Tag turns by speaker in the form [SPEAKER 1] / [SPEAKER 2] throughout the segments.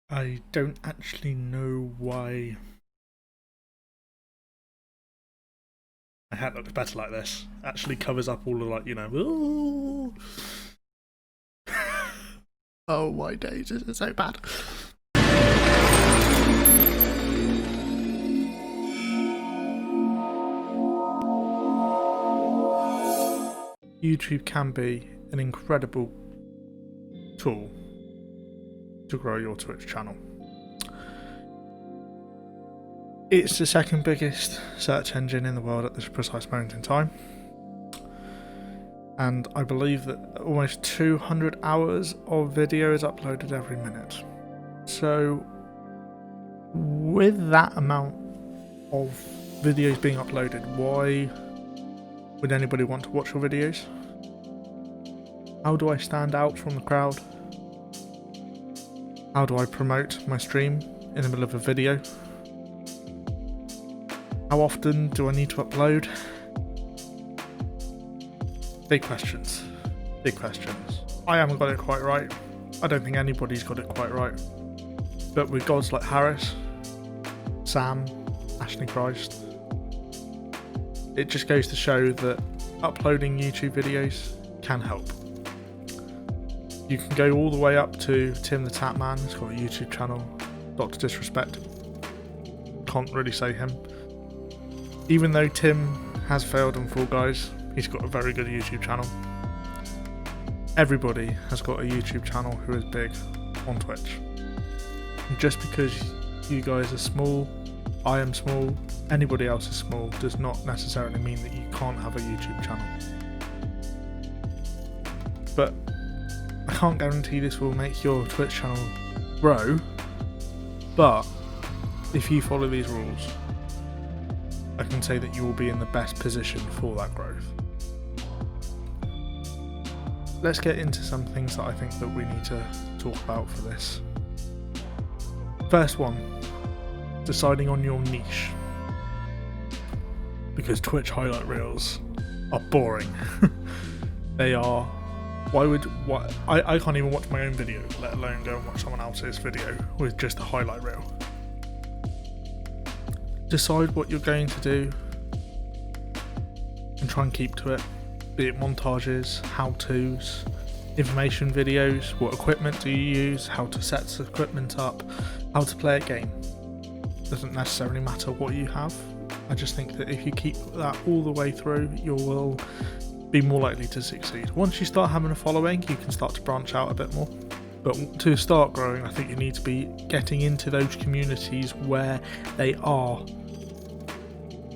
[SPEAKER 1] I don't actually know why my hat looks better like this. Actually covers up all the ooh. Oh my days, this is so bad. YouTube can be an incredible tool to grow your Twitch channel. It's the second biggest search engine in the world at this precise moment in time, and I believe that almost 200 hours of video is uploaded every minute. So with that amount of videos being uploaded, why would anybody want to watch your videos? How do I stand out from the crowd? How do I promote my stream in the middle of a video? How often do I need to upload? Big questions. Big questions. I haven't got it quite right. I don't think anybody's got it quite right. But with gods like Harris, Sam, Ashley Christ, it just goes to show that uploading YouTube videos can help. You can go all the way up to Tim the Tatman, who's got a YouTube channel, Dr. Disrespect. Can't really say him. Even though Tim has failed on Fall Guys, he's got a very good YouTube channel. Everybody has got a YouTube channel who is big on Twitch. And just because you guys are small, I am small, anybody else is small, does not necessarily mean that you can't have a YouTube channel. But I can't guarantee this will make your Twitch channel grow, but if you follow these rules, I can say that you will be in the best position for that growth. Let's get into some things that I think that we need to talk about for this. First one, deciding on your niche. Because Twitch highlight reels are boring. They are. I can't even watch my own video, let alone go and watch someone else's video with just a highlight reel. Decide what you're going to do and try and keep to it, be it montages, how-tos, information videos, what equipment do you use, how to set the equipment up, how to play a game. Doesn't necessarily matter what you have. I just think that if you keep that all the way through, you will be more likely to succeed. Once you start having a following, you can start to branch out a bit more. But to start growing, I think you need to be getting into those communities where they are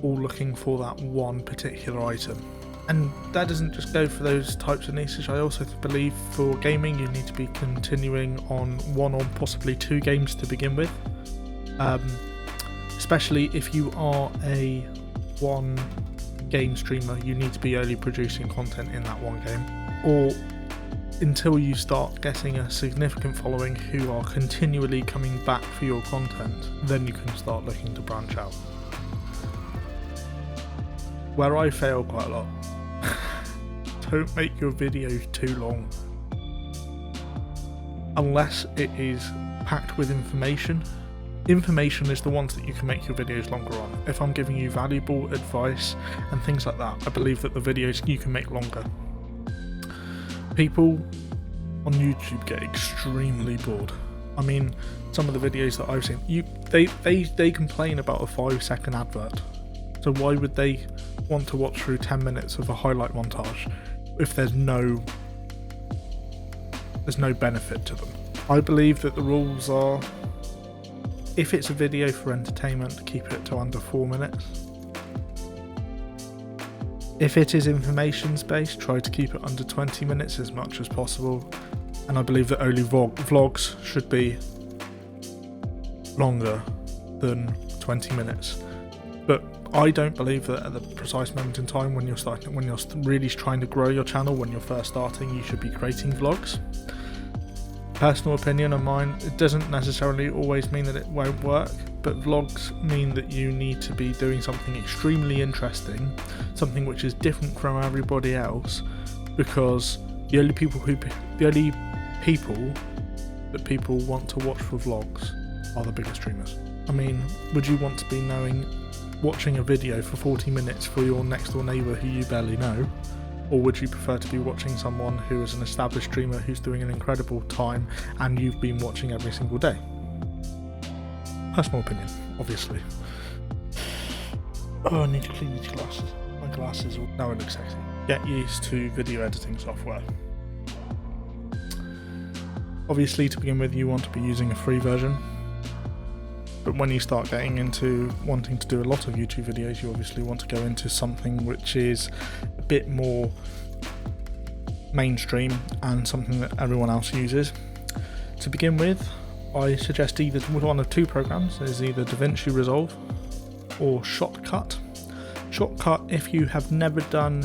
[SPEAKER 1] all looking for that one particular item. And that doesn't just go for those types of niches. I also believe for gaming, you need to be continuing on one or possibly two games to begin with. Especially if you are a one game streamer, you need to be only producing content in that one game. Or until you start getting a significant following who are continually coming back for your content, then you can start looking to branch out. Where I fail quite a lot, don't make your videos too long. Unless it is packed with information. Information is the ones that you can make your videos longer on. If I'm giving you valuable advice and things like that, I believe that the videos you can make longer. People on YouTube get extremely bored. I mean, some of the videos that I've seen, they complain about a 5-second advert. So why would they want to watch through 10 minutes of a highlight montage if there's no benefit to them? I believe that the rules are, if it's a video for entertainment, keep it to under 4 minutes. If it is information based, try to keep it under 20 minutes as much as possible. And I believe that only vlogs should be longer than 20 minutes. But I don't believe that at the precise moment in time when you're really trying to grow your channel, when you're first starting, you should be creating vlogs. Personal opinion of mine, it doesn't necessarily always mean that it won't work, but vlogs mean that you need to be doing something extremely interesting, something which is different from everybody else, because the only people that people want to watch for vlogs are the bigger streamers. I mean, would you want to be watching a video for 40 minutes for your next door neighbour who you barely know? Or would you prefer to be watching someone who is an established streamer who's doing an incredible time and you've been watching every single day? Personal opinion, obviously. Oh, I need to clean these glasses. My glasses now look sexy. Get used to video editing software. Obviously, to begin with, you want to be using a free version. But when you start getting into wanting to do a lot of YouTube videos, you obviously want to go into something which is a bit more mainstream and something that everyone else uses. To begin with, I suggest either one of two programs. There's either DaVinci Resolve or Shotcut. Shotcut, if you have never done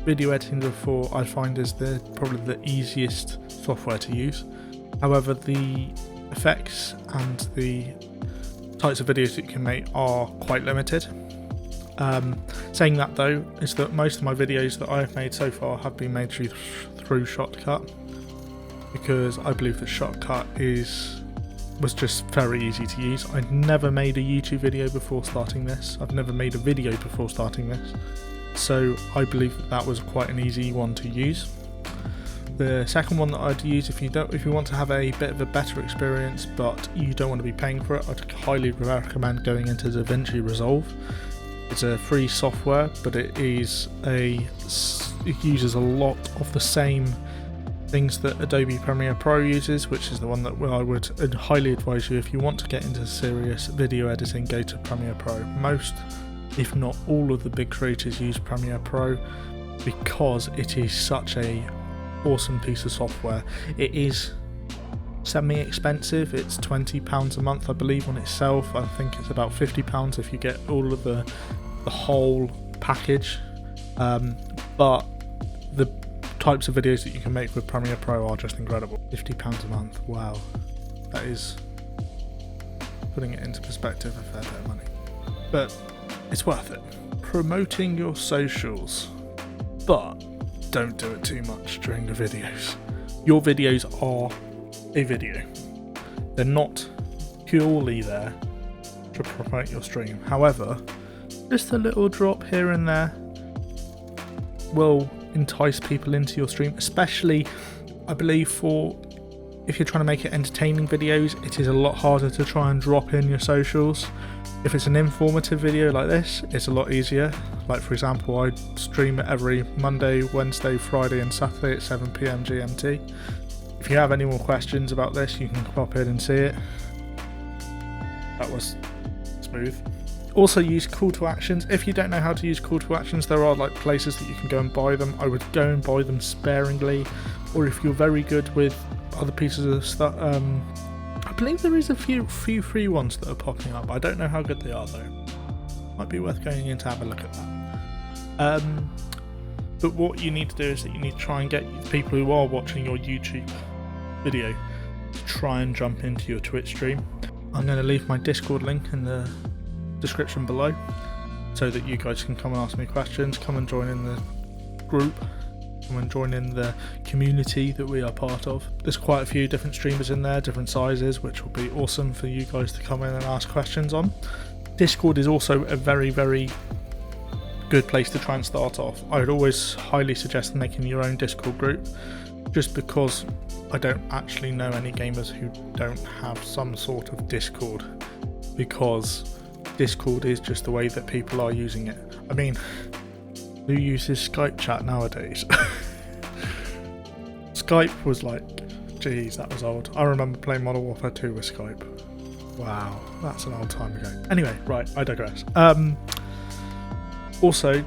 [SPEAKER 1] video editing before, I find is probably the easiest software to use. However, the effects and the types of videos that you can make are quite limited. Saying that though, is that most of my videos that I've made so far have been made through Shotcut, because I believe that Shotcut was just very easy to use. I'd never made a YouTube video before starting this. I've never made a video before starting this, so I believe that was quite an easy one to use. The second one that I'd use, if you want to have a bit of a better experience but you don't want to be paying for it, I'd highly recommend going into DaVinci Resolve. It's a free software, but it uses a lot of the same things that Adobe Premiere Pro uses, which is the one that I would highly advise you if you want to get into serious video editing. Go to Premiere Pro. Most, if not all, of the big creators use Premiere Pro because it is such a awesome piece of software. It is semi-expensive. It's £20 a month, I believe, on itself. I think it's about £50 if you get all of the whole package. But the types of videos that you can make with Premiere Pro are just incredible. £50 a month, wow, that is, putting it into perspective, a fair bit of money, but it's worth it. Promoting your socials, but don't do it too much during the videos. Your videos are a video. They're not purely there to promote your stream. However, just a little drop here and there will entice people into your stream, especially, I believe, if you're trying to make it entertaining videos. It is a lot harder to try and drop in your socials. If it's an informative video like this, it's a lot easier. Like, for example, I stream every Monday, Wednesday, Friday and Saturday at 7 PM GMT. If you have any more questions about this, you can pop in and see it. That was smooth. Also, use call to actions. If you don't know how to use call to actions, there are like places that you can go and buy them. I would go and buy them sparingly, or if you're very good with other pieces of stuff, I believe there is a few free ones that are popping up. I don't know how good they are though. Might be worth going in to have a look at that. But what you need to do is that you need to try and get people who are watching your YouTube video to try and jump into your Twitch stream. I'm going to leave my Discord link in the description below so that you guys can come and ask me questions, come and join in the group, come and join in the community that we are part of. There's quite a few different streamers in there, different sizes, which will be awesome for you guys to come in and ask questions on. Discord is also a very, very good place to try and start off. I would always highly suggest making your own Discord group, just because I don't actually know any gamers who don't have some sort of Discord, because Discord is just the way that people are using it. I mean, who uses Skype chat nowadays? Skype was like, geez, that was old. I remember playing Modern Warfare 2 with Skype. Wow, that's an old time ago. Anyway, right, I digress. Also,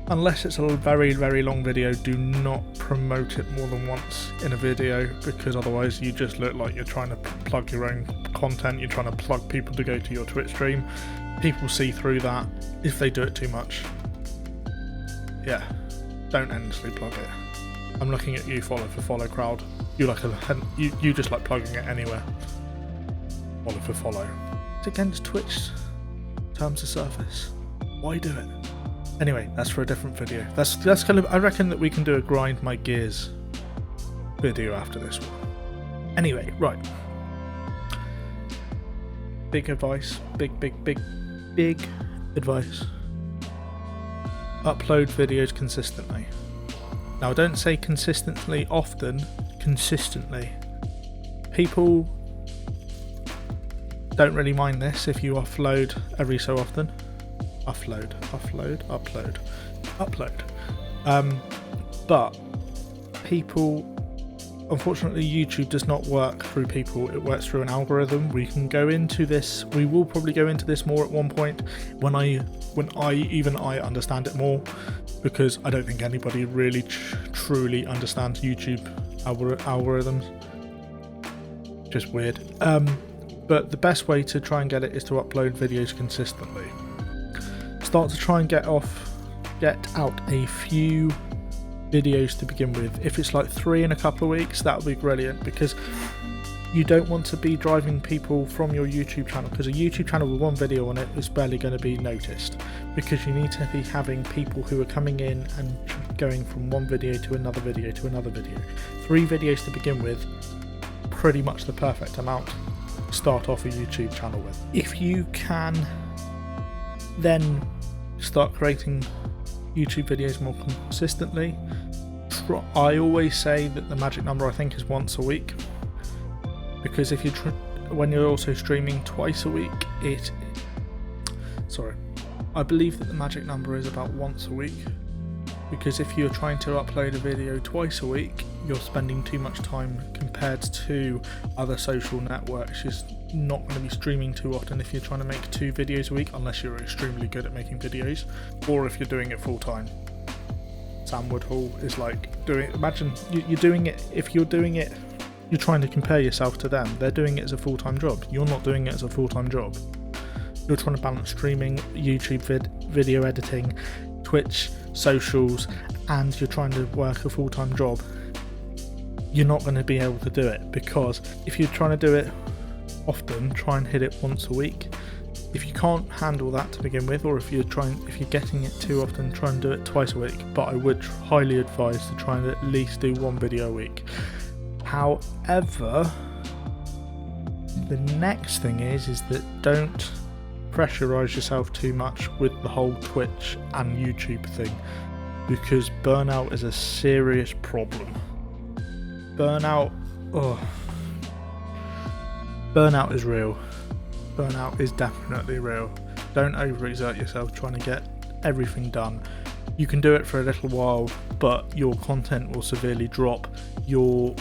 [SPEAKER 1] unless it's a very, very long video, do not promote it more than once in a video, because otherwise you just look like you're trying to plug your own content. You're trying to plug people to go to your Twitch stream. People see through that if they do it too much. Yeah, don't endlessly plug it. I'm looking at you, follow crowd. You just like plugging it anywhere. Follow. It's against Twitch terms of service. Why do it? Anyway, that's for a different video. That's kind of, I reckon that we can do a grind my gears video after this one. Anyway, right. Big advice. Big advice. Upload videos consistently. Now, don't say consistently often, consistently. People don't really mind this if you upload every so often. Upload. But people, unfortunately, YouTube does not work through people, it works through an algorithm. We will probably go into this more at one point when I understand it more, because I don't think anybody really truly understands YouTube algorithms. Just weird. But the best way to try and get it is to upload videos consistently. Start to try and get out a few videos to begin with. If it's like 3 in a couple of weeks, that would be brilliant, because you don't want to be driving people from your YouTube channel, because a YouTube channel with one video on it is barely going to be noticed, because you need to be having people who are coming in and going from one video to another video to another video. 3 videos to begin with, pretty much the perfect amount to start off a YouTube channel with. If you can then start creating YouTube videos more consistently, I always say that the magic number, I think, is once a week, because if when you're also streaming twice a week, I believe that the magic number is about once a week, because if you're trying to upload a video twice a week, you're spending too much time compared to other social networks. You're not going to be streaming too often if you're trying to make 2 videos a week, unless you're extremely good at making videos, or if you're doing it full time. Sam Woodhull is like imagine you're doing it, if you're doing it, you're trying to compare yourself to them. They're doing it as a full-time job. You're not doing it as a full-time job. You're trying to balance streaming, YouTube video editing, Twitch, socials, and you're trying to work a full-time job. You're not going to be able to do it, because if you're trying to do it often, try and hit it once a week. If you can't handle that to begin with, or if you're getting it too often, try and do it twice a week. But I would highly advise to try and at least do 1 video a week. However, the next thing is that don't pressurize yourself too much with the whole Twitch and YouTube thing, because burnout is a serious problem. Burnout is real. Burnout is definitely real. Don't overexert yourself trying to get everything done. You can do it for a little while, but your content will severely drop. You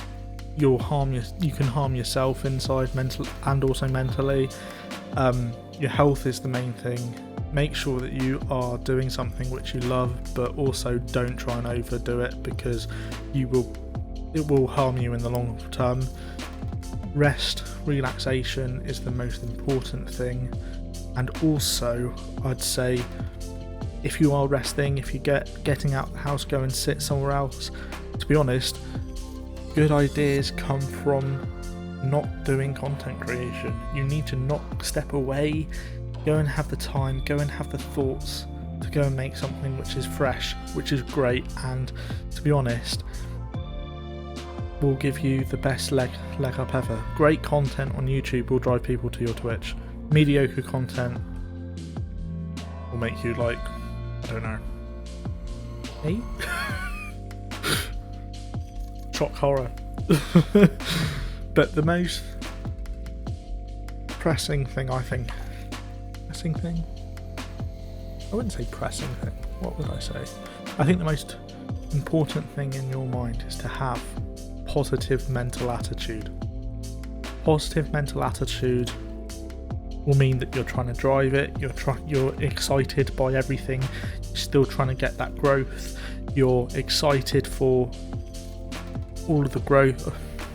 [SPEAKER 1] can harm yourself inside, mental and also mentally. Your health is the main thing. Make sure that you are doing something which you love, but also don't try and overdo it, because it will harm you in the long term. Rest, relaxation is the most important thing, and also I'd say if you are resting, if you getting out of the house, go and sit somewhere else. To be honest, good ideas come from not doing content creation. You need to not step away, go and have the time, go and have the thoughts to go and make something which is fresh, which is great, and to be honest, will give you the best leg up ever. Great content on YouTube will drive people to your Twitch. Mediocre content will make you like, I don't know, me? Shock horror. But the most pressing thing, I think, I wouldn't say pressing thing, what would I say? I think the most important thing in your mind is to have positive mental attitude. Positive mental attitude will mean that you're trying to drive it, you're excited by everything, you're still trying to get that growth, you're excited for all of the growth.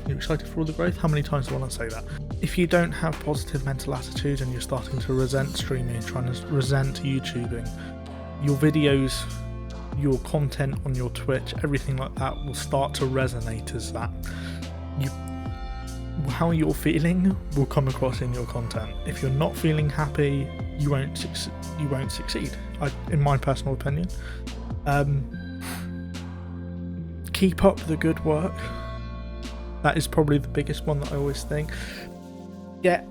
[SPEAKER 1] You're excited for all the growth? How many times do I want to say that? If you don't have positive mental attitude and you're starting to resent streaming, trying to resent YouTubing, your videos, your content on your Twitch, everything like that will start to resonate as that. How you're feeling will come across in your content. If you're not feeling happy, you won't succeed. In my personal opinion. Keep up the good work. That is probably the biggest one that I always think. Yeah,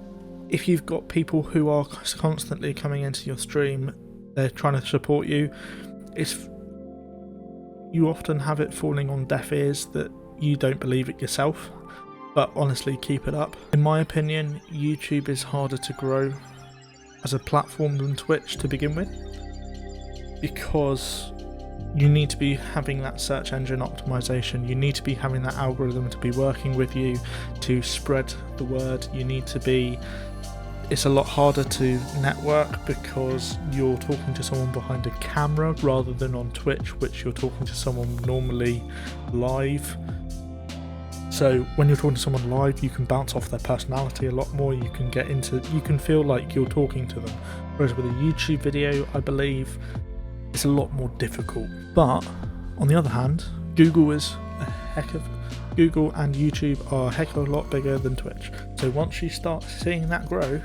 [SPEAKER 1] if you've got people who are constantly coming into your stream, they're trying to support you, you often have it falling on deaf ears that you don't believe it yourself. But honestly, keep it up. In my opinion, YouTube is harder to grow as a platform than Twitch to begin with, because you need to be having that search engine optimization, you need to be having that algorithm to be working with you to spread the word. It's a lot harder to network because you're talking to someone behind a camera rather than on Twitch, which you're talking to someone normally live. So when you're talking to someone live, you can bounce off their personality a lot more, you can feel like you're talking to them. Whereas with a YouTube video, I believe it's a lot more difficult. But on the other hand, Google and YouTube are a heck of a lot bigger than Twitch. So once you start seeing that growth,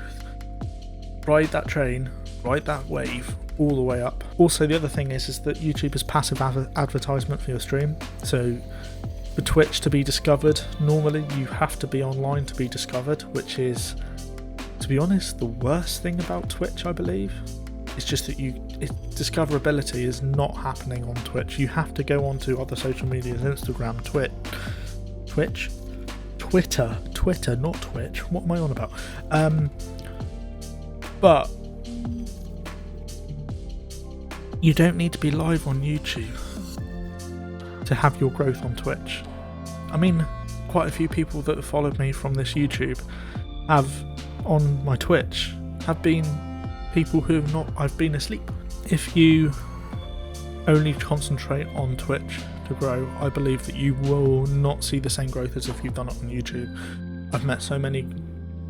[SPEAKER 1] ride that train, ride that wave all the way up. Also, the other thing is that YouTube is passive advertisement for your stream. So for Twitch to be discovered, normally you have to be online to be discovered, which is, to be honest, the worst thing about Twitch, I believe. It's just that discoverability is not happening on Twitch. You have to go onto other social medias, Instagram, Twitter, not Twitch. What am I on about? But you don't need to be live on YouTube to have your growth on Twitch. I mean, quite a few people that have followed me from this YouTube on my Twitch have been people who have not, I've been asleep. If you only concentrate on Twitch to grow, I believe that you will not see the same growth as if you've done it on YouTube. I've met so many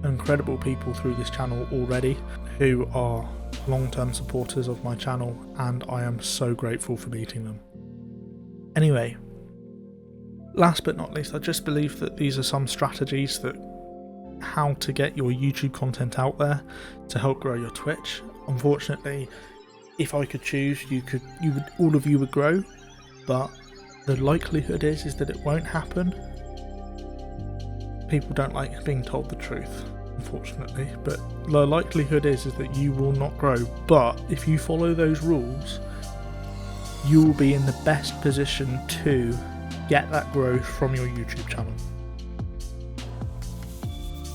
[SPEAKER 1] incredible people through this channel already who are long-term supporters of my channel, and I am so grateful for meeting them. Anyway, last but not least, I just believe that these are some strategies that how to get your YouTube content out there to help grow your Twitch. Unfortunately, if I could choose, all of you would grow, but the likelihood is that it won't happen. People don't like being told the truth, unfortunately, but the likelihood is that you will not grow. But if you follow those rules, you will be in the best position to get that growth from your YouTube channel.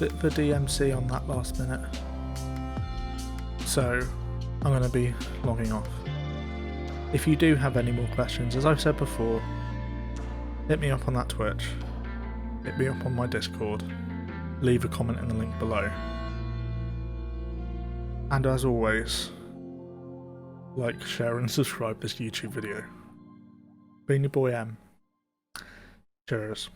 [SPEAKER 1] Bit for DMC on that last minute, so I'm going to be logging off. If you do have any more questions, as I've said before, hit me up on that Twitch, hit me up on my Discord, leave a comment in the link below, and as always, like, share and subscribe this YouTube video. Been your boy M. Cheers.